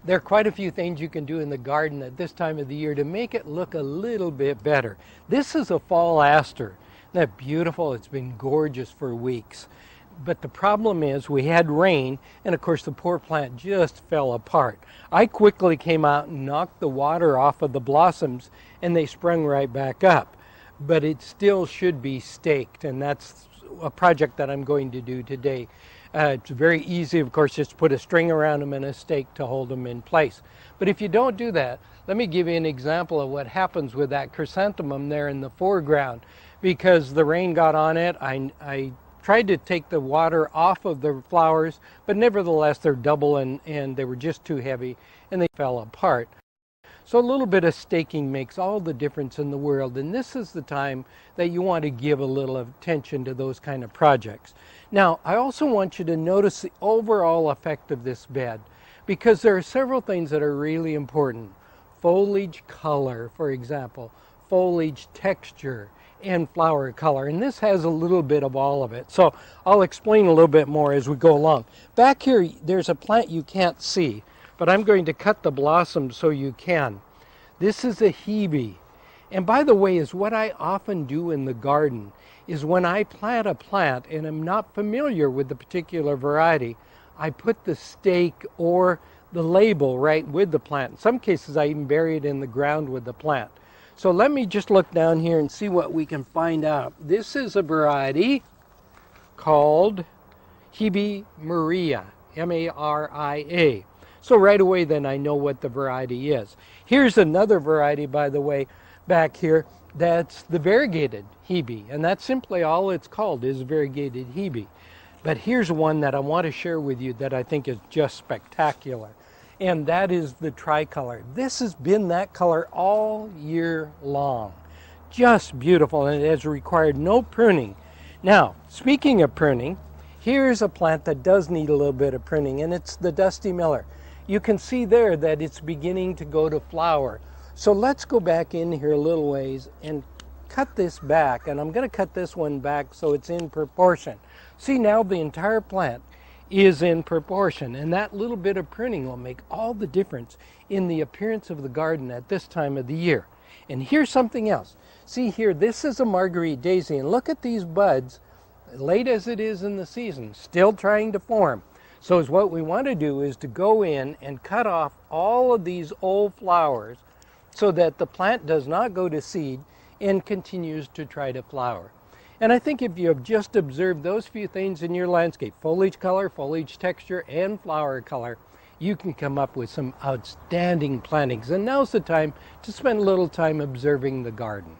There are quite a few things you can do in the garden at this time of the year to make it look a little bit better. This is a fall aster. Isn't that beautiful? It's been gorgeous for weeks. But the problem is we had rain, and of course the poor plant just fell apart. I quickly came out and knocked the water off of the blossoms, and they sprung right back up. But it still should be staked, and that's a project that I'm going to do today. It's very easy, of course, just put a string around them and a stake to hold them in place. But if you don't do that, let me give you an example of what happens with that chrysanthemum there in the foreground. Because the rain got on it, I tried to take the water off of the flowers, but nevertheless they're double and they were just too heavy and they fell apart. So a little bit of staking makes all the difference in the world, and this is the time that you want to give a little attention to those kind of projects. Now, I also want you to notice the overall effect of this bed, because there are several things that are really important. Foliage color, for example, foliage texture, and flower color, and this has a little bit of all of it. So I'll explain a little bit more as we go along. Back here, there's a plant you can't see, but I'm going to cut the blossoms so you can. This is a hebe. And by the way, is what I often do in the garden is when I plant a plant and I'm not familiar with the particular variety, I put the stake or the label right with the plant. In some cases, I even bury it in the ground with the plant. So let me just look down here and see what we can find out. This is a variety called Hebe Maria, M-A-R-I-A. So right away then I know what the variety is. Here's another variety, by the way, back here, that's the variegated Hebe, and that's simply all it's called, is variegated Hebe. But here's one that I want to share with you that I think is just spectacular, and that is the tricolor. This has been that color all year long. Just beautiful, and it has required no pruning. Now, speaking of pruning, here's a plant that does need a little bit of pruning, and it's the Dusty Miller. You can see there that it's beginning to go to flower. So let's go back in here a little ways and cut this back, and I'm going to cut this one back so it's in proportion. See, now the entire plant is in proportion, and that little bit of pruning will make all the difference in the appearance of the garden at this time of the year. And here's something else. See here, this is a Marguerite daisy, and look at these buds, late as it is in the season, still trying to form. So what we want to do is to go in and cut off all of these old flowers so that the plant does not go to seed and continues to try to flower. And I think if you have just observed those few things in your landscape, foliage color, foliage texture, and flower color, you can come up with some outstanding plantings. And now's the time to spend a little time observing the garden.